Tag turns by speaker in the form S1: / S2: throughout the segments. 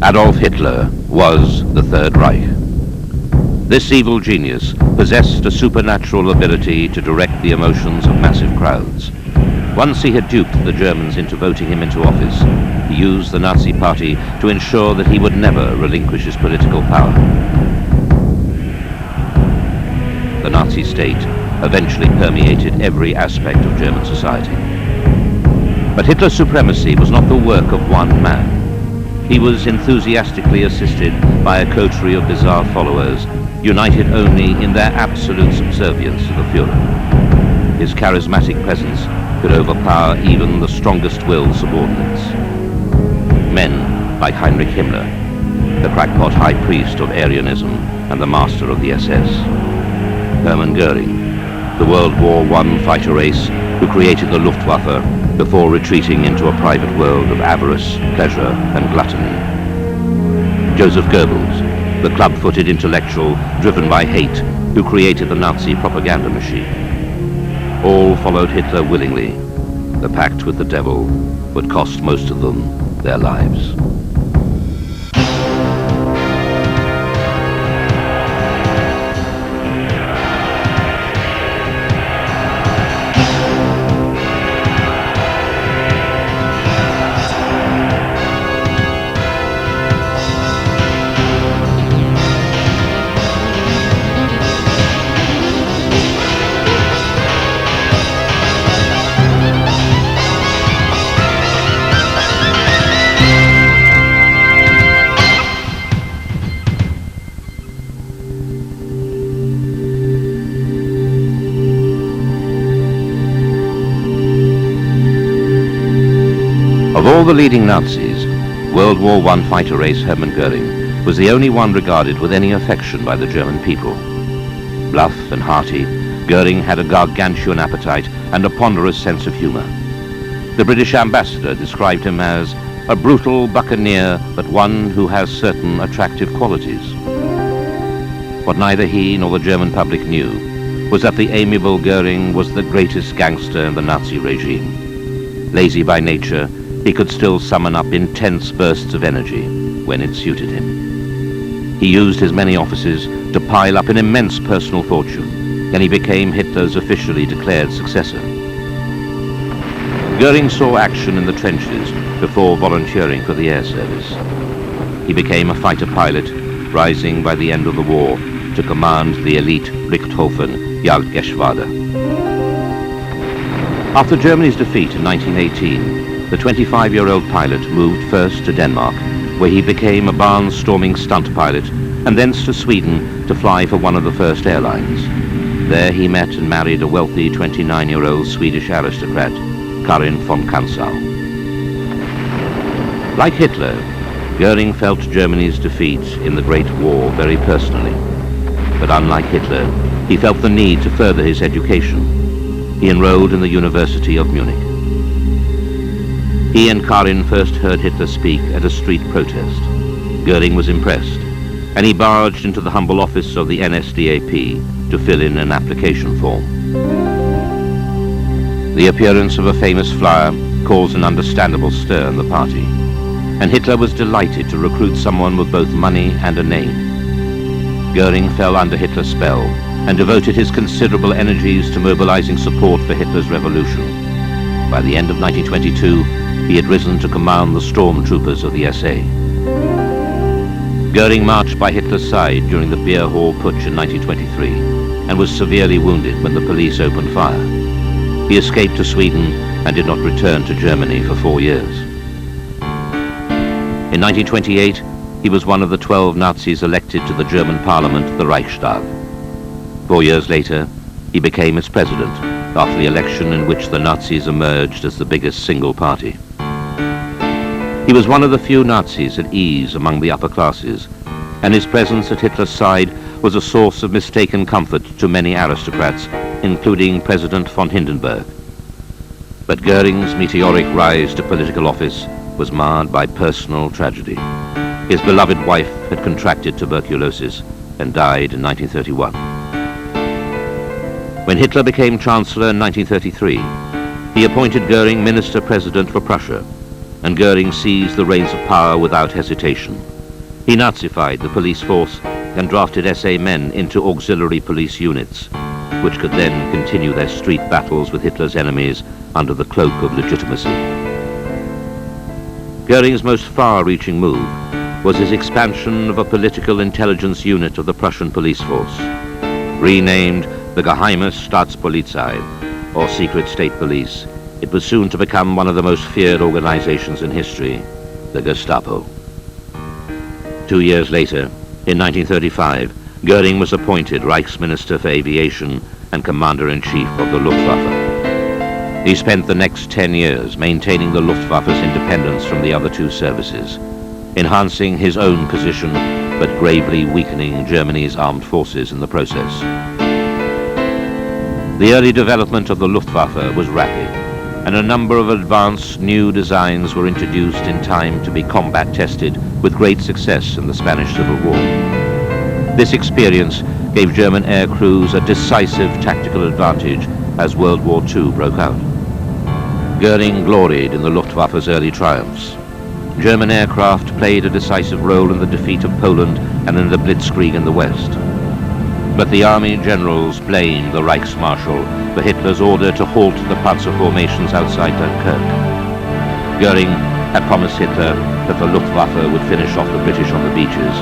S1: Adolf Hitler was the Third Reich. This evil genius possessed a supernatural ability to direct the emotions of massive crowds. Once he had duped the Germans into voting him into office, he used the Nazi Party to ensure that he would never relinquish his political power. The Nazi state eventually permeated every aspect of German society. But Hitler's supremacy was not the work of one man. He was enthusiastically assisted by a coterie of bizarre followers, united only in their absolute subservience to the Führer. His charismatic presence could overpower even the strongest-willed subordinates. Men like Heinrich Himmler, the crackpot high priest of Aryanism and the master of the SS. Hermann Goering, the World War I fighter ace who created the Luftwaffe before retreating into a private world of avarice, pleasure, and gluttony. Joseph Goebbels, the club-footed intellectual driven by hate who created the Nazi propaganda machine. All followed Hitler willingly. The pact with the devil would cost most of them their lives. Of all the leading Nazis, World War I fighter ace Hermann Goering was the only one regarded with any affection by the German people. Bluff and hearty, Goering had a gargantuan appetite and a ponderous sense of humor. The British ambassador described him as a brutal buccaneer, but one who has certain attractive qualities. What neither he nor the German public knew was that the amiable Goering was the greatest gangster in the Nazi regime. Lazy by nature, he could still summon up intense bursts of energy when it suited him. He used his many offices to pile up an immense personal fortune, and he became Hitler's officially declared successor. Goering saw action in the trenches before volunteering for the air service. He became a fighter pilot, rising by the end of the war to command the elite Richthofen Jagdgeschwader. After Germany's defeat in 1918, the 25-year-old pilot moved first to Denmark, where he became a barnstorming stunt pilot, and thence to Sweden to fly for one of the first airlines. There he met and married a wealthy 29-year-old Swedish aristocrat, Karin von Kansau. Like Hitler, Goering felt Germany's defeat in the Great War very personally. But unlike Hitler, he felt the need to further his education. He enrolled in the University of Munich. He and Karin first heard Hitler speak at a street protest. Goering was impressed, and he barged into the humble office of the NSDAP to fill in an application form. The appearance of a famous flyer caused an understandable stir in the party, and Hitler was delighted to recruit someone with both money and a name. Goering fell under Hitler's spell and devoted his considerable energies to mobilizing support for Hitler's revolution. By the end of 1922, he had risen to command the stormtroopers of the SA. Goering marched by Hitler's side during the Beer Hall Putsch in 1923 and was severely wounded when the police opened fire. He escaped to Sweden and did not return to Germany for 4 years. In 1928, he was one of the 12 Nazis elected to the German parliament, the Reichstag. 4 years later, he became its president after the election in which the Nazis emerged as the biggest single party. He was one of the few Nazis at ease among the upper classes, and his presence at Hitler's side was a source of mistaken comfort to many aristocrats, including President von Hindenburg. But Goering's meteoric rise to political office was marred by personal tragedy. His beloved wife had contracted tuberculosis and died in 1931. When Hitler became Chancellor in 1933, he appointed Goering Minister-President for Prussia, and Goering seized the reins of power without hesitation. He Nazified the police force and drafted SA men into auxiliary police units, which could then continue their street battles with Hitler's enemies under the cloak of legitimacy. Goering's most far-reaching move was his expansion of a political intelligence unit of the Prussian police force. Renamed the Geheime Staatspolizei, or Secret State Police, it was soon to become one of the most feared organizations in history, the Gestapo. 2 years later, in 1935, Goering was appointed Reichsminister for Aviation and Commander-in-Chief of the Luftwaffe. He spent the next 10 years maintaining the Luftwaffe's independence from the other two services, enhancing his own position but gravely weakening Germany's armed forces in the process. The early development of the Luftwaffe was rapid, and a number of advanced new designs were introduced in time to be combat tested with great success in the Spanish Civil War. This experience gave German air crews a decisive tactical advantage as World War II broke out. Goering gloried in the Luftwaffe's early triumphs. German aircraft played a decisive role in the defeat of Poland and in the Blitzkrieg in the West. But the army generals blamed the Reichsmarschall for Hitler's order to halt the Panzer formations outside Dunkirk. Goering had promised Hitler that the Luftwaffe would finish off the British on the beaches.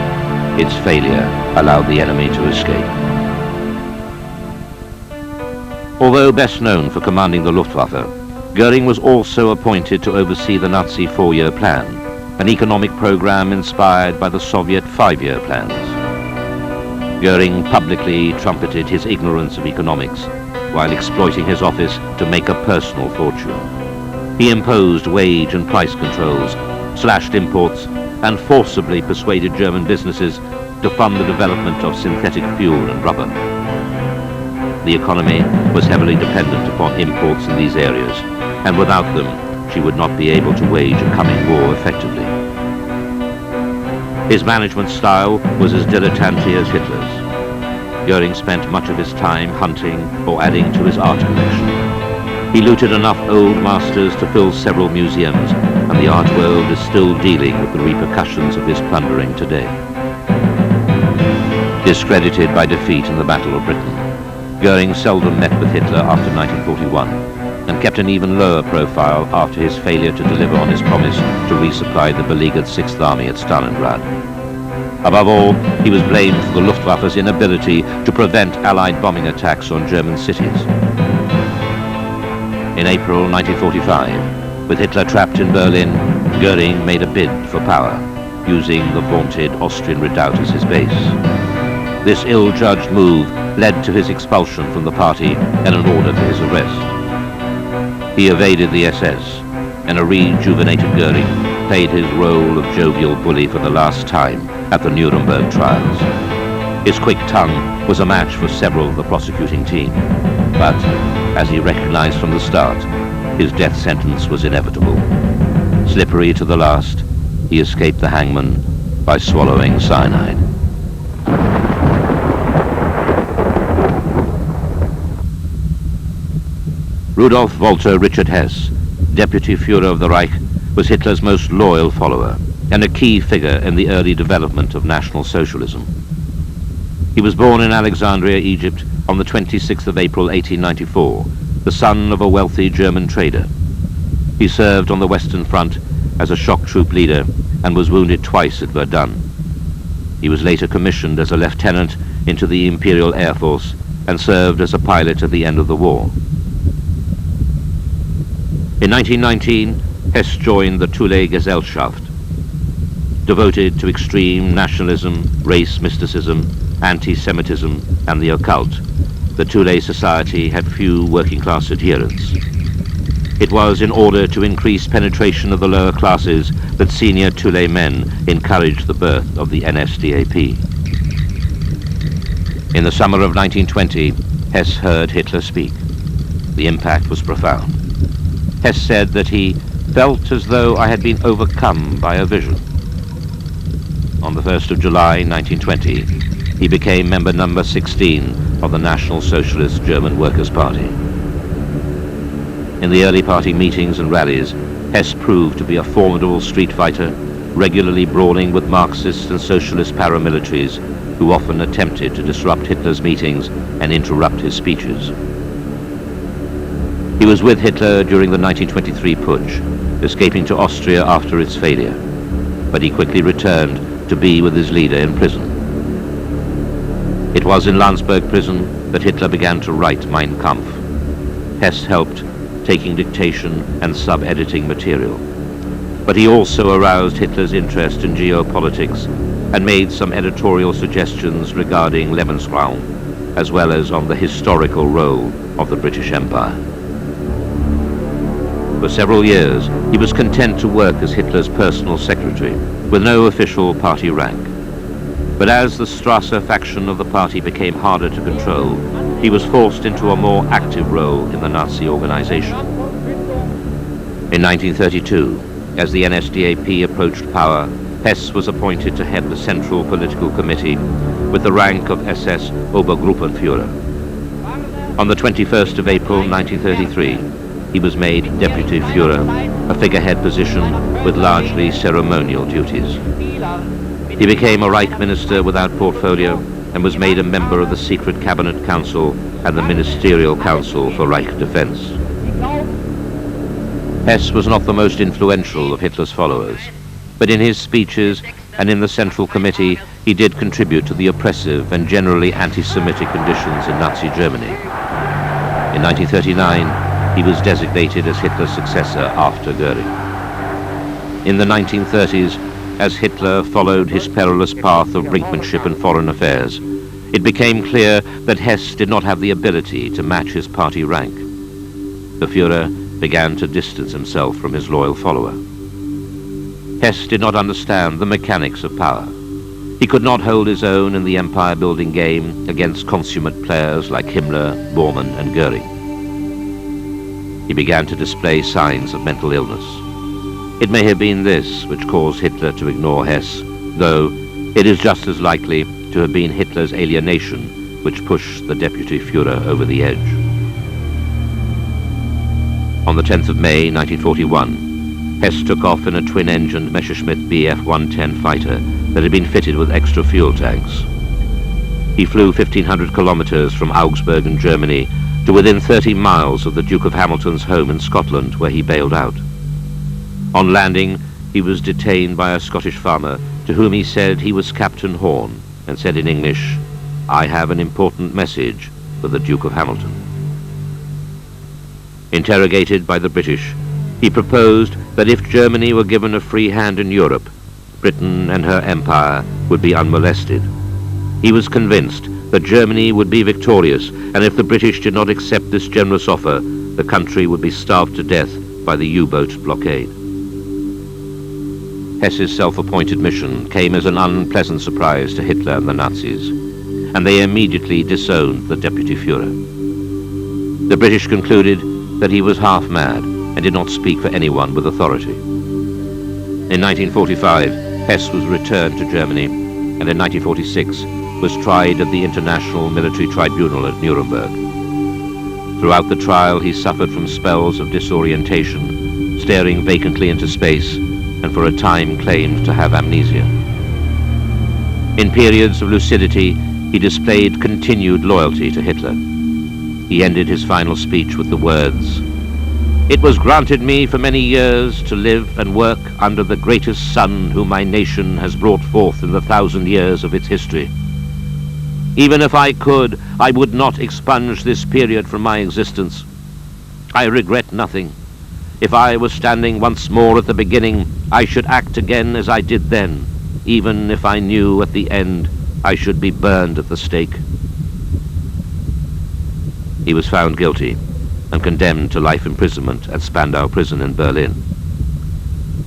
S1: Its failure allowed the enemy to escape. Although best known for commanding the Luftwaffe, Goering was also appointed to oversee the Nazi four-year plan, an economic program inspired by the Soviet five-year plans. Goering publicly trumpeted his ignorance of economics while exploiting his office to make a personal fortune. He imposed wage and price controls, slashed imports, and forcibly persuaded German businesses to fund the development of synthetic fuel and rubber. The economy was heavily dependent upon imports in these areas, and without them, she would not be able to wage a coming war effectively. His management style was as dilettante as Hitler's. Goering spent much of his time hunting or adding to his art collection. He looted enough old masters to fill several museums, and the art world is still dealing with the repercussions of his plundering today. Discredited by defeat in the Battle of Britain, Goering seldom met with Hitler after 1941, and kept an even lower profile after his failure to deliver on his promise to resupply the beleaguered Sixth Army at Stalingrad. Above all, he was blamed for the Luftwaffe's inability to prevent Allied bombing attacks on German cities. In April 1945, with Hitler trapped in Berlin, Goering made a bid for power, using the vaunted Austrian redoubt as his base. This ill-judged move led to his expulsion from the party and an order for his arrest. He evaded the SS, and a rejuvenated Goering played his role of jovial bully for the last time at the Nuremberg trials. His quick tongue was a match for several of the prosecuting team, but, as he recognized from the start, his death sentence was inevitable. Slippery to the last, he escaped the hangman by swallowing cyanide. Rudolf Walter Richard Hess, Deputy Führer of the Reich, was Hitler's most loyal follower and a key figure in the early development of National Socialism. He was born in Alexandria, Egypt, on the 26th of April 1894, the son of a wealthy German trader. He served on the Western Front as a shock troop leader and was wounded twice at Verdun. He was later commissioned as a lieutenant into the Imperial Air Force and served as a pilot at the end of the war. In 1919, Hess joined the Thule Gesellschaft. Devoted to extreme nationalism, race mysticism, anti-Semitism, and the occult, the Thule Society had few working-class adherents. It was in order to increase penetration of the lower classes that senior Thule men encouraged the birth of the NSDAP. In the summer of 1920, Hess heard Hitler speak. The impact was profound. Hess said that he felt as though I had been overcome by a vision. On the 1st of July 1920, he became member number 16 of the National Socialist German Workers' Party. In the early party meetings and rallies, Hess proved to be a formidable street fighter, regularly brawling with Marxist and socialist paramilitaries who often attempted to disrupt Hitler's meetings and interrupt his speeches. He was with Hitler during the 1923 putsch, escaping to Austria after its failure, but he quickly returned to be with his leader in prison. It was in Landsberg prison that Hitler began to write Mein Kampf. Hess helped, taking dictation and sub-editing material. But he also aroused Hitler's interest in geopolitics and made some editorial suggestions regarding Lebensraum, as well as on the historical role of the British Empire. For several years, he was content to work as Hitler's personal secretary, with no official party rank. But as the Strasser faction of the party became harder to control, he was forced into a more active role in the Nazi organization. In 1932, as the NSDAP approached power, Hess was appointed to head the Central Political Committee with the rank of SS Obergruppenführer. On the 21st of April 1933, he was made Deputy Führer, a figurehead position with largely ceremonial duties. He became a Reich minister without portfolio and was made a member of the Secret Cabinet Council and the Ministerial Council for Reich Defense. Hess was not the most influential of Hitler's followers, but in his speeches and in the Central Committee, he did contribute to the oppressive and generally anti-Semitic conditions in Nazi Germany. In 1939, he was designated as Hitler's successor after Goering. In the 1930s, as Hitler followed his perilous path of brinkmanship in foreign affairs, it became clear that Hess did not have the ability to match his party rank. The Führer began to distance himself from his loyal follower. Hess did not understand the mechanics of power. He could not hold his own in the empire-building game against consummate players like Himmler, Bormann, and Goering. He began to display signs of mental illness. It may have been this which caused Hitler to ignore Hess, though it is just as likely to have been Hitler's alienation which pushed the Deputy Führer over the edge. On the 10th of May 1941, Hess took off in a twin-engined Messerschmitt Bf 110 fighter that had been fitted with extra fuel tanks. He flew 1,500 kilometers from Augsburg in Germany to within 30 miles of the Duke of Hamilton's home in Scotland, where he bailed out. On landing, he was detained by a Scottish farmer to whom he said he was Captain Horn and said in English, "I have an important message for the Duke of Hamilton." Interrogated by the British, he proposed that if Germany were given a free hand in Europe, Britain and her empire would be unmolested. He was convinced that Germany would be victorious, and if the British did not accept this generous offer, the country would be starved to death by the U-boat blockade. Hess's self-appointed mission came as an unpleasant surprise to Hitler and the Nazis, and they immediately disowned the Deputy Führer. The British concluded that he was half mad and did not speak for anyone with authority. In 1945, Hess was returned to Germany, and in 1946 was tried at the International Military Tribunal at Nuremberg. Throughout the trial, he suffered from spells of disorientation, staring vacantly into space, and for a time claimed to have amnesia. In periods of lucidity, he displayed continued loyalty to Hitler. He ended his final speech with the words, "It was granted me for many years to live and work under the greatest sun whom my nation has brought forth in the 1,000 years of its history. Even if I could, I would not expunge this period from my existence. I regret nothing. If I was standing once more at the beginning, I should act again as I did then, even if I knew at the end I should be burned at the stake." He was found guilty and condemned to life imprisonment at Spandau prison in Berlin.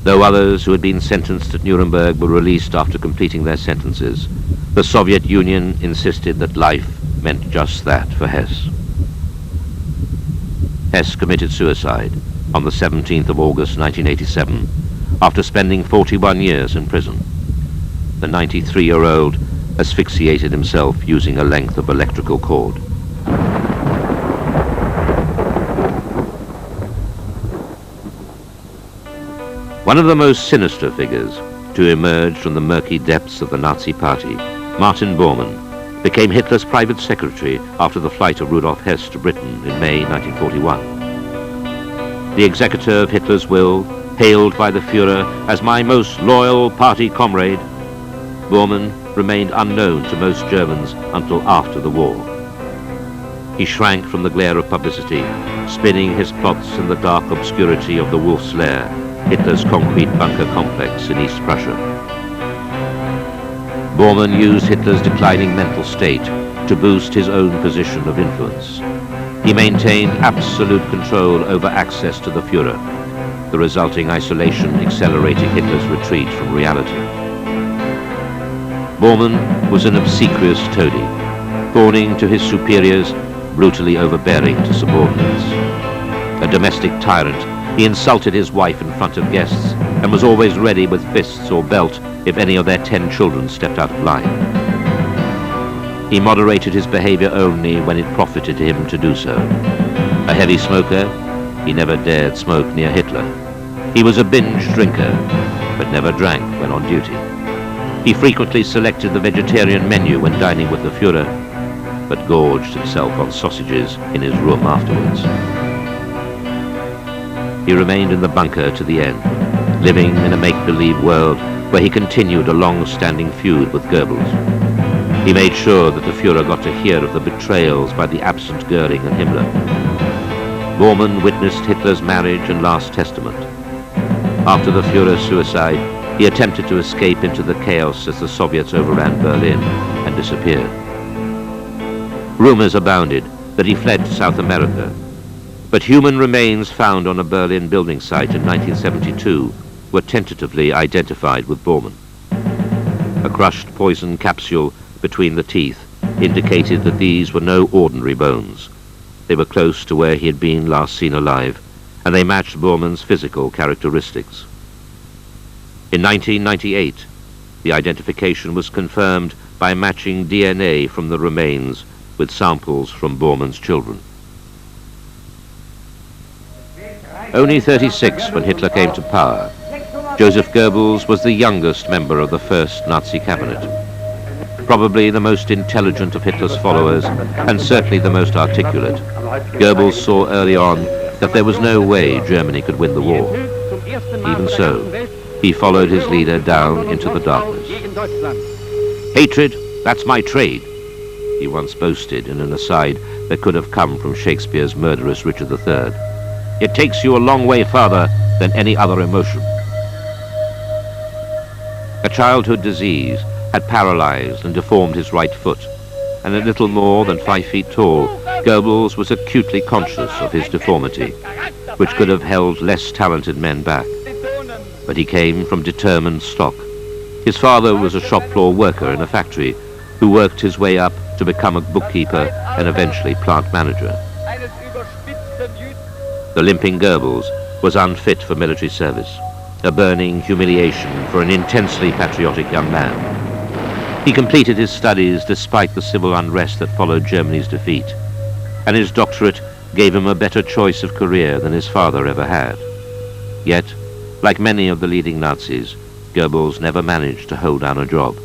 S1: Though others who had been sentenced at Nuremberg were released after completing their sentences, the Soviet Union insisted that life meant just that for Hess. Hess committed suicide on the 17th of August 1987, after spending 41 years in prison. The 93-year-old asphyxiated himself using a length of electrical cord. One of the most sinister figures to emerge from the murky depths of the Nazi Party, Martin Bormann, became Hitler's private secretary after the flight of Rudolf Hess to Britain in May 1941. The executor of Hitler's will, hailed by the Führer as my most loyal party comrade, Bormann remained unknown to most Germans until after the war. He shrank from the glare of publicity, spinning his plots in the dark obscurity of the Wolf's Lair, Hitler's concrete bunker complex in East Prussia. Bormann used Hitler's declining mental state to boost his own position of influence. He maintained absolute control over access to the Führer, the resulting isolation accelerating Hitler's retreat from reality. Bormann was an obsequious toady, fawning to his superiors, brutally overbearing to subordinates. A domestic tyrant, he insulted his wife in front of guests and was always ready with fists or belt if any of their 10 children stepped out of line. He moderated his behavior only when it profited him to do so. A heavy smoker, he never dared smoke near Hitler. He was a binge drinker, but never drank when on duty. He frequently selected the vegetarian menu when dining with the Führer, but gorged himself on sausages in his room afterwards. He remained in the bunker to the end, living in a make-believe world where he continued a long-standing feud with Goebbels. He made sure that the Führer got to hear of the betrayals by the absent Goering and Himmler. Bormann witnessed Hitler's marriage and last testament. After the Führer's suicide, he attempted to escape into the chaos as the Soviets overran Berlin and disappeared. Rumors abounded that he fled to South America, but human remains found on a Berlin building site in 1972 were tentatively identified with Bormann. A crushed poison capsule between the teeth indicated that these were no ordinary bones. They were close to where he had been last seen alive, and they matched Bormann's physical characteristics. In 1998, the identification was confirmed by matching DNA from the remains with samples from Bormann's children. Only 36 when Hitler came to power, Joseph Goebbels was the youngest member of the first Nazi cabinet. Probably the most intelligent of Hitler's followers, and certainly the most articulate, Goebbels saw early on that there was no way Germany could win the war. Even so, he followed his leader down into the darkness. "Hatred, that's my trade," he once boasted in an aside that could have come from Shakespeare's murderous Richard III. "It takes you a long way farther than any other emotion." A childhood disease had paralyzed and deformed his right foot, and a little more than 5 feet tall, Goebbels was acutely conscious of his deformity, which could have held less talented men back. But he came from determined stock. His father was a shop floor worker in a factory who worked his way up to become a bookkeeper and eventually plant manager. The limping Goebbels was unfit for military service, a burning humiliation for an intensely patriotic young man. He completed his studies despite the civil unrest that followed Germany's defeat, and his doctorate gave him a better choice of career than his father ever had. Yet, like many of the leading Nazis, Goebbels never managed to hold down a job.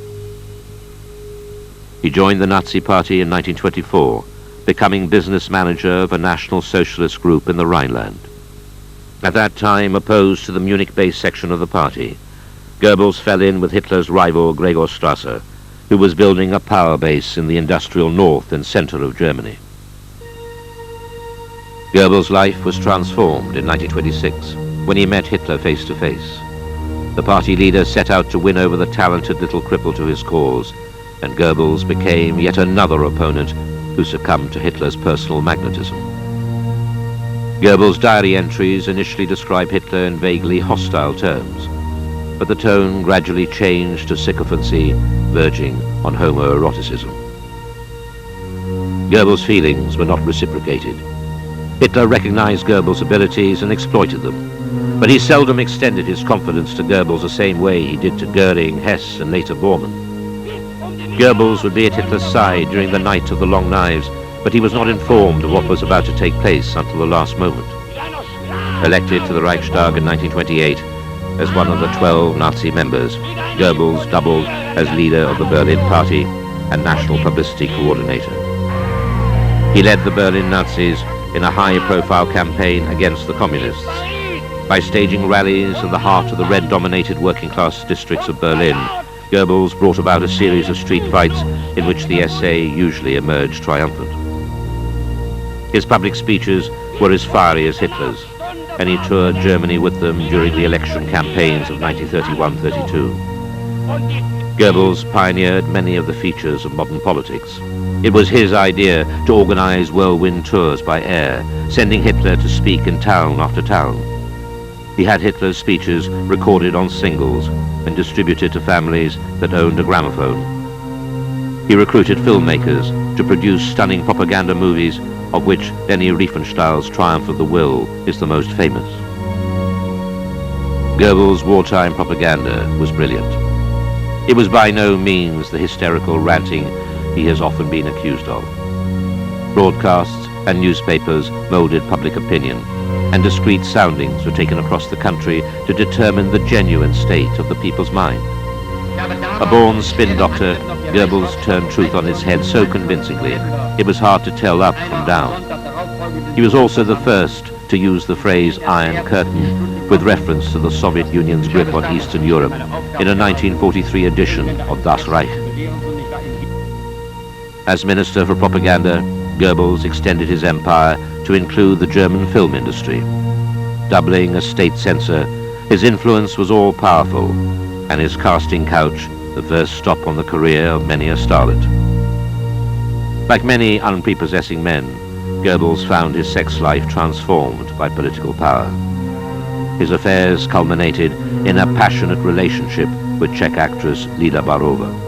S1: He joined the Nazi Party in 1924, becoming business manager of a National Socialist group in the Rhineland. At that time opposed to the Munich-based section of the party, Goebbels fell in with Hitler's rival Gregor Strasser, who was building a power base in the industrial north and center of Germany. Goebbels' life was transformed in 1926 when he met Hitler face to face. The party leader set out to win over the talented little cripple to his cause, and Goebbels became yet another opponent who succumbed to Hitler's personal magnetism. Goebbels' diary entries initially describe Hitler in vaguely hostile terms, but the tone gradually changed to sycophancy, verging on homoeroticism. Goebbels' feelings were not reciprocated. Hitler recognized Goebbels' abilities and exploited them, but he seldom extended his confidence to Goebbels the same way he did to Goering, Hess, and later Bormann. Goebbels would be at Hitler's side during the night of the long knives, but he was not informed of what was about to take place until the last moment. Elected to the Reichstag in 1928, as one of the 12 Nazi members, Goebbels doubled as leader of the Berlin Party and national publicity coordinator. He led the Berlin Nazis in a high-profile campaign against the communists. By staging rallies in the heart of the red-dominated working-class districts of Berlin, Goebbels brought about a series of street fights in which the SA usually emerged triumphant. His public speeches were as fiery as Hitler's, and he toured Germany with them during the election campaigns of 1931-32. Goebbels pioneered many of the features of modern politics. It was his idea to organize whirlwind tours by air, sending Hitler to speak in town after town. He had Hitler's speeches recorded on singles and distributed to families that owned a gramophone. He recruited filmmakers to produce stunning propaganda movies, of which Leni Riefenstahl's Triumph of the Will is the most famous. Goebbels' wartime propaganda was brilliant. It was by no means the hysterical ranting he has often been accused of. Broadcasts and newspapers molded public opinion, and discreet soundings were taken across the country to determine the genuine state of the people's mind. A born spin doctor, Goebbels turned truth on its head so convincingly, it was hard to tell up from down. He was also the first to use the phrase Iron Curtain with reference to the Soviet Union's grip on Eastern Europe in a 1943 edition of Das Reich. As Minister for Propaganda, Goebbels extended his empire to include the German film industry. Doubling as state censor, his influence was all-powerful, and his casting couch the first stop on the career of many a starlet. Like many unprepossessing men, Goebbels found his sex life transformed by political power. His affairs culminated in a passionate relationship with Czech actress Lila Barova.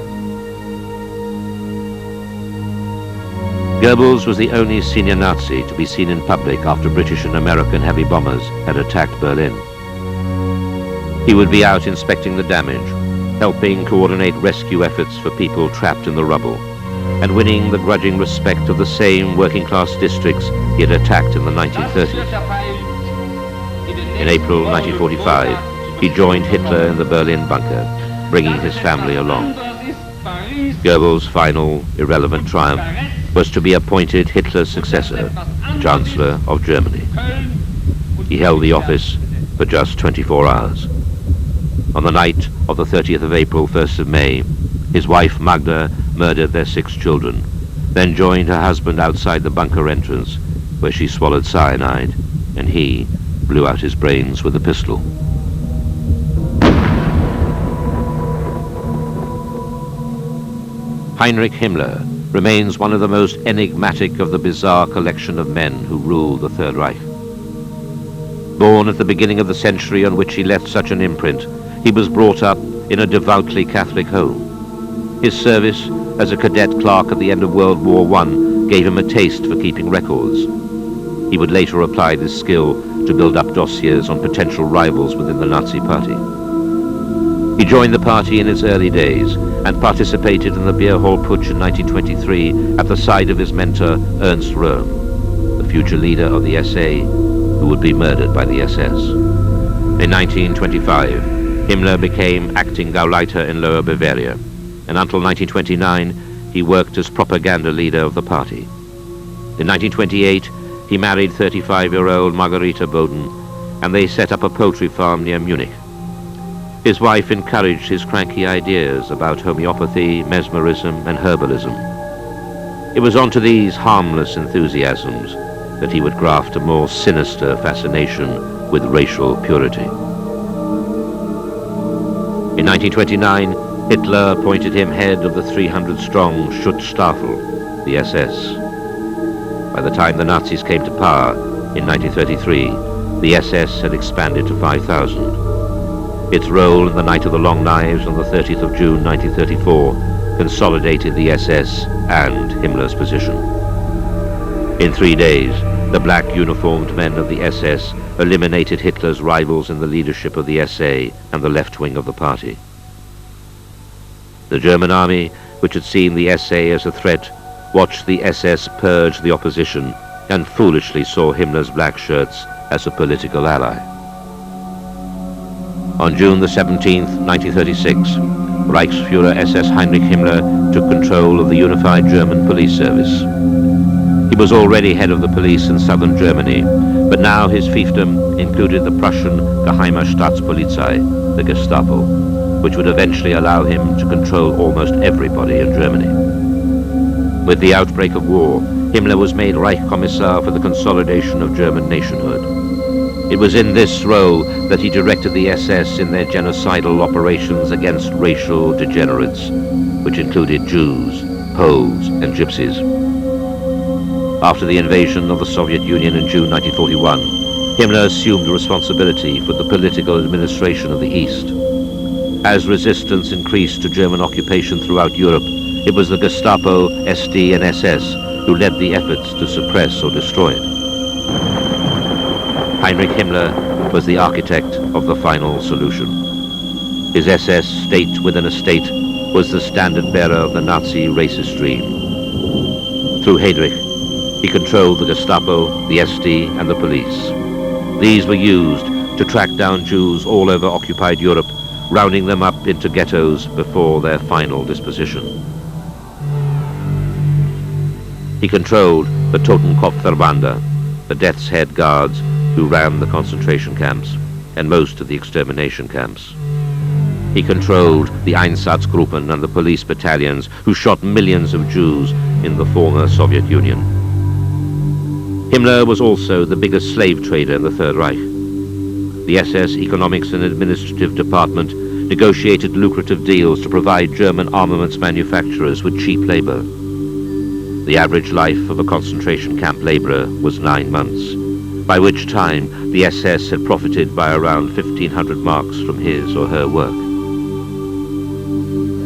S1: Goebbels was the only senior Nazi to be seen in public after British and American heavy bombers had attacked Berlin. He would be out inspecting the damage, helping coordinate rescue efforts for people trapped in the rubble, and winning the grudging respect of the same working-class districts he had attacked in the 1930s. In April 1945, he joined Hitler in the Berlin bunker, bringing his family along. Goebbels' final, irrelevant triumph was to be appointed Hitler's successor, Chancellor of Germany. He held the office for just 24 hours. On the night of the 30th of April, 1st of May, his wife Magda murdered their 6 children, then joined her husband outside the bunker entrance, where she swallowed cyanide, and he blew out his brains with a pistol. Heinrich Himmler remains one of the most enigmatic of the bizarre collection of men who ruled the Third Reich. Born at the beginning of the century on which he left such an imprint, he was brought up in a devoutly Catholic home. His service as a cadet clerk at the end of World War I gave him a taste for keeping records. He would later apply this skill to build up dossiers on potential rivals within the Nazi Party. He joined the party in its early days and participated in the beer hall putsch in 1923 at the side of his mentor Ernst Röhm, the future leader of the SA, who would be murdered by the SS. In 1925, Himmler became acting Gauleiter in Lower Bavaria, and until 1929, he worked as propaganda leader of the party. In 1928, he married 35-year-old Margarita Boden, and they set up a poultry farm near Munich. His wife encouraged his cranky ideas about homeopathy, mesmerism, and herbalism. It was onto these harmless enthusiasms that he would graft a more sinister fascination with racial purity. In 1929, Hitler appointed him head of the 300-strong Schutzstaffel, the SS. By the time the Nazis came to power in 1933, the SS had expanded to 5,000. Its role in the Night of the Long Knives on the 30th of June 1934 consolidated the SS and Himmler's position. In 3 days, the black uniformed men of the SS eliminated Hitler's rivals in the leadership of the SA and the left wing of the party. The German army, which had seen the SA as a threat, watched the SS purge the opposition and foolishly saw Himmler's black shirts as a political ally. On June the 17th, 1936, Reichsfuhrer SS Heinrich Himmler took control of the unified German police service. He was already head of the police in southern Germany, but now his fiefdom included the Prussian Geheime Staatspolizei, the Gestapo, which would eventually allow him to control almost everybody in Germany. With the outbreak of war, Himmler was made Reich Kommissar for the consolidation of German nationhood. It was in this role that he directed the SS in their genocidal operations against racial degenerates, which included Jews, Poles, and Gypsies. After the invasion of the Soviet Union in June 1941, Himmler assumed responsibility for the political administration of the East. As resistance increased to German occupation throughout Europe, it was the Gestapo, SD, and SS who led the efforts to suppress or destroy it. Heinrich Himmler was the architect of the final solution. His SS, state within a state, was the standard bearer of the Nazi racist dream. Through Heydrich, he controlled the Gestapo, the SD, and the police. These were used to track down Jews all over occupied Europe, rounding them up into ghettos before their final disposition. He controlled the Totenkopfverbande, the Death's Head Guards who ran the concentration camps and most of the extermination camps. He controlled the Einsatzgruppen and the police battalions who shot millions of Jews in the former Soviet Union. Himmler was also the biggest slave trader in the Third Reich. The SS Economics and Administrative Department negotiated lucrative deals to provide German armaments manufacturers with cheap labor. The average life of a concentration camp laborer was 9 months, by which time the SS had profited by around 1,500 marks from his or her work.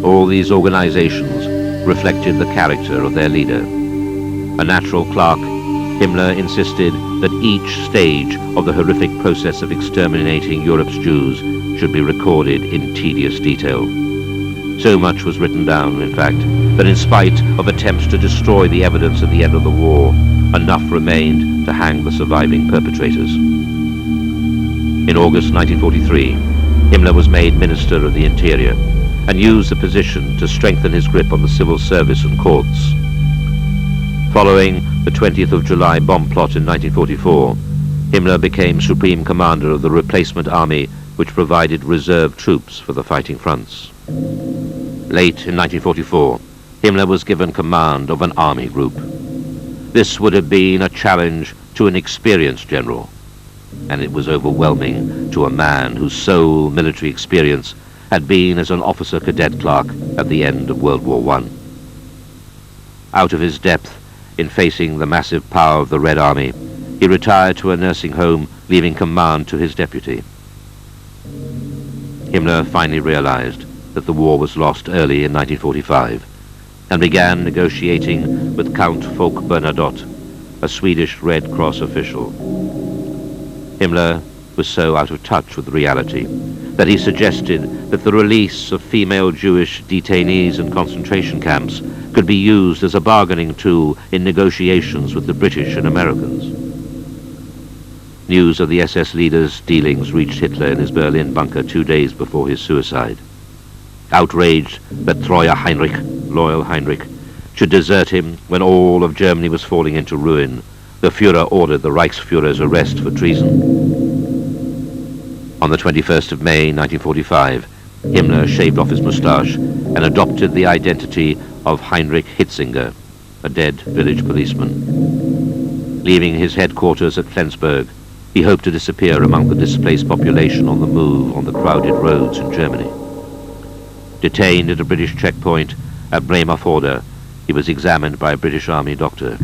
S1: All these organizations reflected the character of their leader. A natural clerk, Himmler insisted that each stage of the horrific process of exterminating Europe's Jews should be recorded in tedious detail. So much was written down, in fact, that in spite of attempts to destroy the evidence at the end of the war, enough remained to hang the surviving perpetrators. In August 1943, Himmler was made Minister of the Interior and used the position to strengthen his grip on the civil service and courts. Following the 20th of July bomb plot in 1944, Himmler became Supreme Commander of the Replacement Army, which provided reserve troops for the fighting fronts. Late in 1944, Himmler was given command of an army group. This would have been a challenge to an experienced general, and it was overwhelming to a man whose sole military experience had been as an officer cadet clerk at the end of World War I. Out of his depth in facing the massive power of the Red Army, he retired to a nursing home, leaving command to his deputy. Himmler finally realized that the war was lost early in 1945 and began negotiating with Count Folke Bernadotte, a Swedish Red Cross official. Himmler was so out of touch with reality that he suggested that the release of female Jewish detainees in concentration camps could be used as a bargaining tool in negotiations with the British and Americans. News of the SS leader's dealings reached Hitler in his Berlin bunker 2 days before his suicide. Outraged that Treuer Heinrich, loyal Heinrich, should desert him when all of Germany was falling into ruin, the Führer ordered the Reichsführer's arrest for treason. On the 21st of May 1945, Himmler shaved off his moustache and adopted the identity of Heinrich Hitzinger, a dead village policeman. Leaving his headquarters at Flensburg, he hoped to disappear among the displaced population on the move on the crowded roads in Germany. Detained at a British checkpoint at Bremerforde, he was examined by a British Army doctor.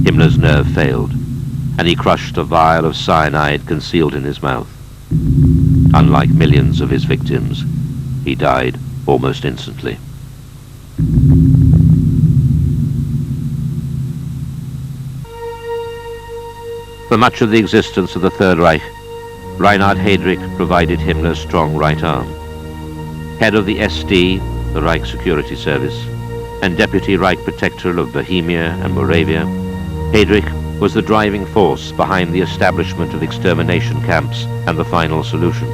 S1: Himmler's nerve failed, and he crushed a vial of cyanide concealed in his mouth. Unlike millions of his victims, he died almost instantly. For much of the existence of the Third Reich, Reinhard Heydrich provided Himmler's strong right arm. Head of the SD, the Reich Security Service, and Deputy Reich Protector of Bohemia and Moravia, Heydrich was the driving force behind the establishment of extermination camps and the final solution.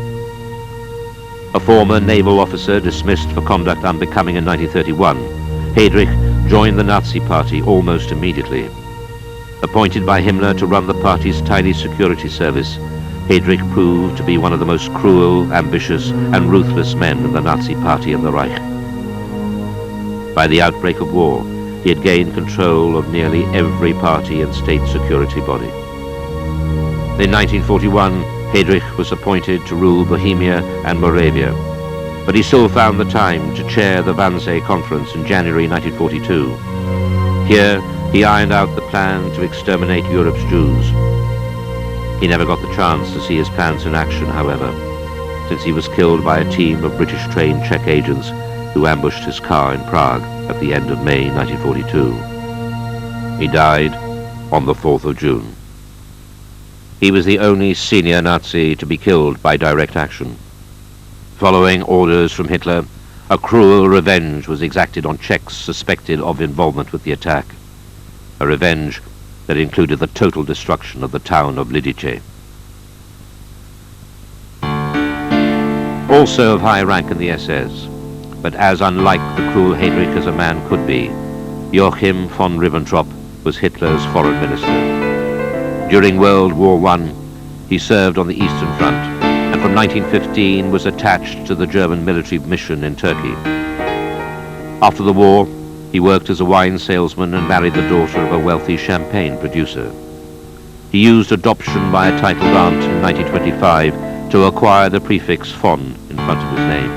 S1: A former naval officer dismissed for conduct unbecoming in 1931, Heydrich joined the Nazi Party almost immediately. Appointed by Himmler to run the party's tiny security service, Heydrich proved to be one of the most cruel, ambitious, and ruthless men in the Nazi Party and the Reich. By the outbreak of war, he had gained control of nearly every party and state security body. In 1941, Heydrich was appointed to rule Bohemia and Moravia, but he still found the time to chair the Wannsee Conference in January 1942. Here, he ironed out the plan to exterminate Europe's Jews. He never got the chance to see his plans in action, however, since he was killed by a team of British-trained Czech agents who ambushed his car in Prague at the end of May 1942. He died on the 4th of June. He was the only senior Nazi to be killed by direct action. Following orders from Hitler, a cruel revenge was exacted on Czechs suspected of involvement with the attack. A revenge that included the total destruction of the town of Lidice. Also of high rank in the SS, but as unlike the cruel Heydrich as a man could be, Joachim von Ribbentrop was Hitler's foreign minister. During World War I, he served on the Eastern Front, and from 1915 was attached to the German military mission in Turkey. After the war, he worked as a wine salesman and married the daughter of a wealthy champagne producer. He used adoption by a titled aunt in 1925 to acquire the prefix von in front of his name.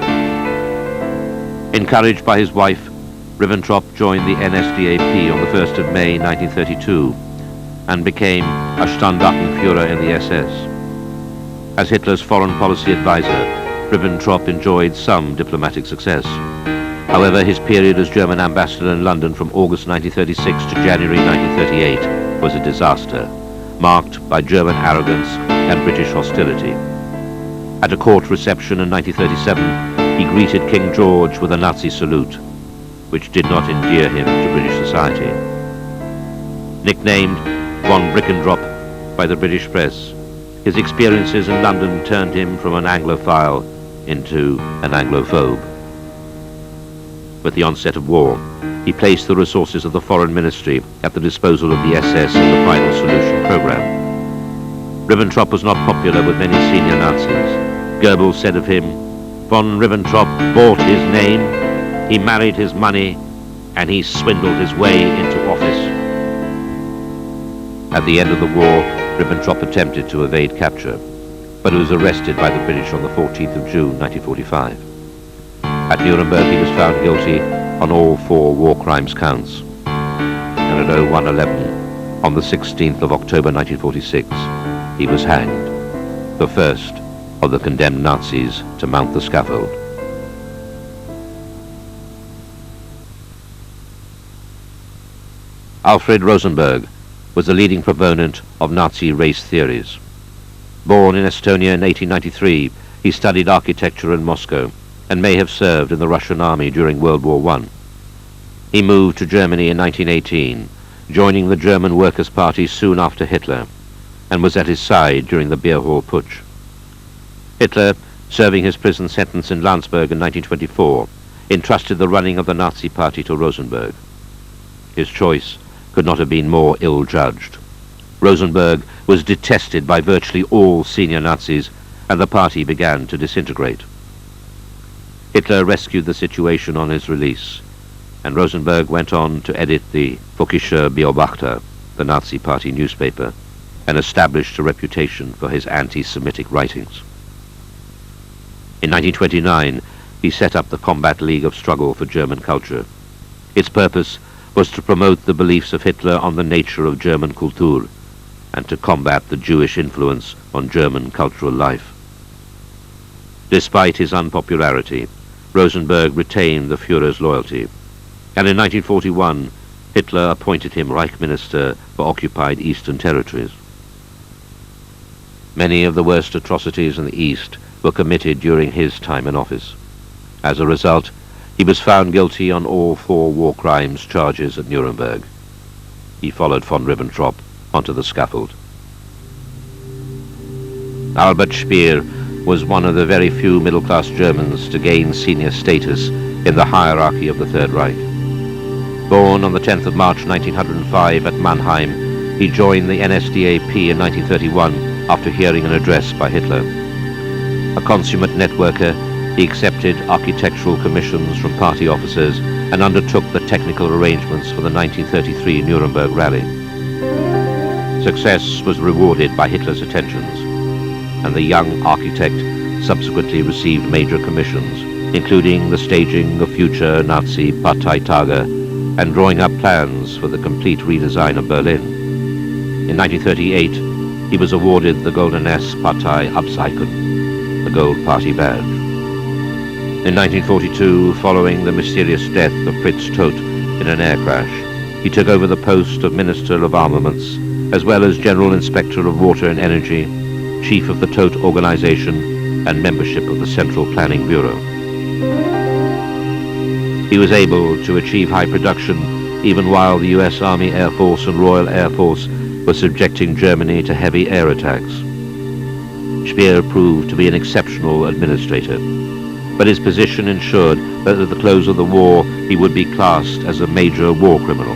S1: Encouraged by his wife, Ribbentrop joined the NSDAP on the 1st of May 1932 and became a Standartenführer in the SS. As Hitler's foreign policy advisor, Ribbentrop enjoyed some diplomatic success. However, his period as German ambassador in London from August 1936 to January 1938 was a disaster, marked by German arrogance and British hostility. At a court reception in 1937, he greeted King George with a Nazi salute, which did not endear him to British society. Nicknamed von Brickendrop by the British press, his experiences in London turned him from an Anglophile into an Anglophobe. With the onset of war, he placed the resources of the Foreign Ministry at the disposal of the SS and the Final Solution program. Ribbentrop was not popular with many senior Nazis. Goebbels said of him, "Von Ribbentrop bought his name, he married his money, and he swindled his way into office." At the end of the war, Ribbentrop attempted to evade capture, but was arrested by the British on the 14th of June 1945. At Nuremberg, he was found guilty on all 4 war crimes counts. And at 01:11, on the 16th of October 1946, he was hanged, the first of the condemned Nazis to mount the scaffold. Alfred Rosenberg was the leading proponent of Nazi race theories. Born in Estonia in 1893, he studied architecture in Moscow and may have served in the Russian army during World War I. He moved to Germany in 1918, joining the German Workers' Party soon after Hitler, and was at his side during the Beer Hall Putsch. Hitler, serving his prison sentence in Landsberg in 1924, entrusted the running of the Nazi Party to Rosenberg. His choice could not have been more ill-judged. Rosenberg was detested by virtually all senior Nazis, and the party began to disintegrate. Hitler rescued the situation on his release, and Rosenberg went on to edit the Völkischer Beobachter, the Nazi Party newspaper, and established a reputation for his anti-Semitic writings. In 1929, he set up the Combat League of Struggle for German Culture. Its purpose was to promote the beliefs of Hitler on the nature of German Kultur and to combat the Jewish influence on German cultural life. Despite his unpopularity, Rosenberg retained the Führer's loyalty, and in 1941, Hitler appointed him Reich Minister for occupied Eastern territories. Many of the worst atrocities in the East were committed during his time in office. As a result, he was found guilty on all 4 war crimes charges at Nuremberg. He followed von Ribbentrop onto the scaffold. Albert Speer was one of the very few middle-class Germans to gain senior status in the hierarchy of the Third Reich. Born on the 10th of March 1905 at Mannheim, he joined the NSDAP in 1931 after hearing an address by Hitler. A consummate networker, he accepted architectural commissions from party officers and undertook the technical arrangements for the 1933 Nuremberg rally. Success was rewarded by Hitler's attentions, and the young architect subsequently received major commissions, including the staging of future Nazi Parteitage and drawing up plans for the complete redesign of Berlin. In 1938, he was awarded the Golden S Partei Abzeichen, the Gold Party Badge. In 1942, following the mysterious death of Fritz Todt in an air crash, he took over the post of Minister of Armaments, as well as General Inspector of Water and Energy, Chief of the Todt Organization, and membership of the Central Planning Bureau. He was able to achieve high production even while the US Army Air Force and Royal Air Force were subjecting Germany to heavy air attacks. Speer proved to be an exceptional administrator, but his position ensured that at the close of the war he would be classed as a major war criminal.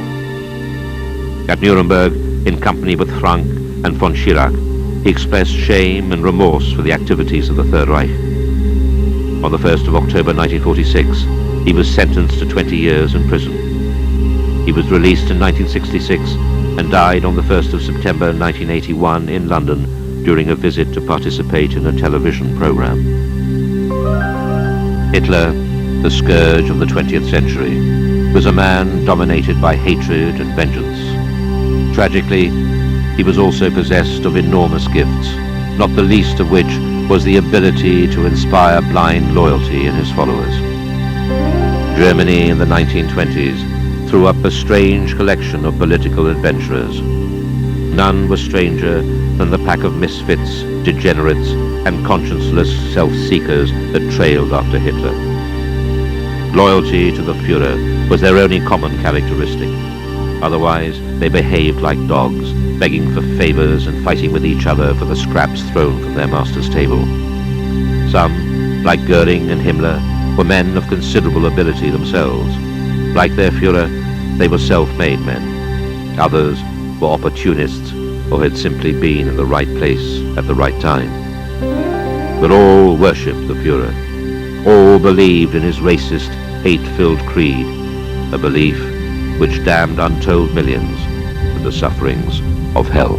S1: At Nuremberg, in company with Frank and von Schirach, he expressed shame and remorse for the activities of the Third Reich. On the 1st of October 1946, he was sentenced to 20 years in prison. He was released in 1966 and died on the 1st of September 1981 in London during a visit to participate in a television program. Hitler, the scourge of the 20th century, was a man dominated by hatred and vengeance. Tragically, he was also possessed of enormous gifts, not the least of which was the ability to inspire blind loyalty in his followers. Germany in the 1920s threw up a strange collection of political adventurers. None was stranger than the pack of misfits, degenerates, and conscienceless self-seekers that trailed after Hitler. Loyalty to the Führer was their only common characteristic. Otherwise, they behaved like dogs, begging for favors and fighting with each other for the scraps thrown from their master's table. Some, like Goering and Himmler, were men of considerable ability themselves. Like their Führer, they were self-made men. Others were opportunists or had simply been in the right place at the right time. But all worshipped the Führer. All believed in his racist, hate-filled creed, a belief which damned untold millions to the sufferings of hell.